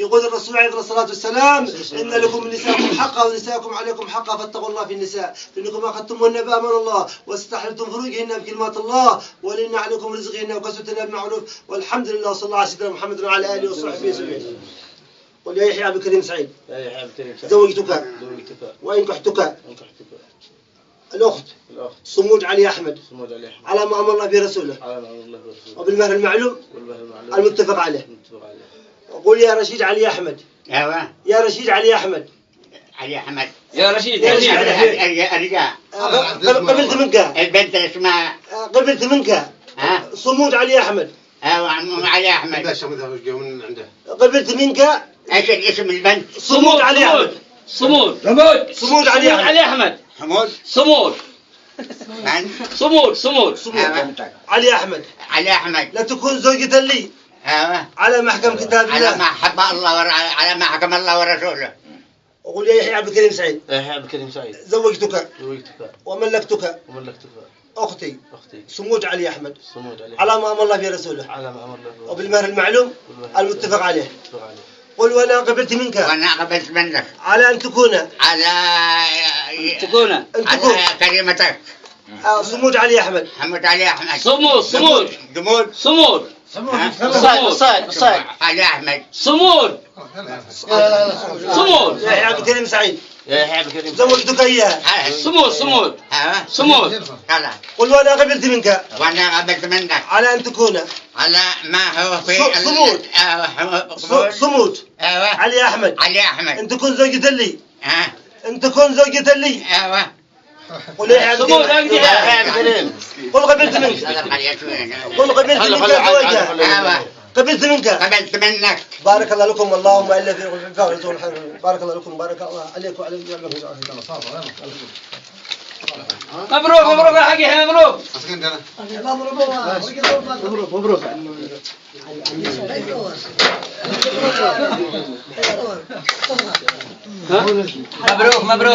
يقول الرسول عليه الصلاة والسلام: إن لكم من نسائكم حقا ونسائكم عليكم حقا فاتقوا الله في النساء، فإنكم أخذتموهن بأمان الله واستحللتم فروجهن بكلمات الله، ولإن عليكم رزقهن وكسوتهن بالمعروف، والحمد لله وصلى الله على سيدنا محمد وعلى آله وصحبه وسلم. قل يا يحيى عبد الكريم سعيد زوجتك وإنكحتك الأخت صمود علي أحمد على ما أمر الله به رسوله وبالمهر المعلوم المتفق عليه. قل يا رشيد علي أحمد. يا رشيد علي أحمد. علي أحمد. يا رشيد الرجال. قبلت منك. البنت اسمها. قبلت منك. صمود علي أحمد. علي أحمد. قبلت منك. ايش الاسم البنت؟ صمود علي أحمد. صمود علي أحمد. صمود علي أحمد. علي أحمد. لا تكون زوجة لي. على محكم كتاب الله. على ما حب الله على ما حكم الله ورسوله. أقول يا يحيى عبد الكريم سعيد. زوجتك. وملكتك. أختي صمود علي أحمد على ما أمر الله به رسوله وبالمهر المعلوم المتفق عليه. قل وأنا قبلت منك. وأنا قبلت منك. على أن تكون. على كلمتك. صمود علي أحمد. حمود علي أحمد. صمود صاد علي أحمد. صمود يا يحيى عبد الكريم سعيد. زوجتك إياها. صمود قل وأنا قبلت منك. وأنا قبلت منك. على أن تكون. على ما هو في صمود علي أحمد. أن تكون زوجة لي. أن تكون زوجة لي. قل يا يحيى قل قبلت منك. قل قبلت منك زوجها. قبلت منك. قبلت منك. بارك الله لكم اللهم الا في بارك الله لكم بارك الله عليك وعلى مبروك يا حقي مبروك. مبروك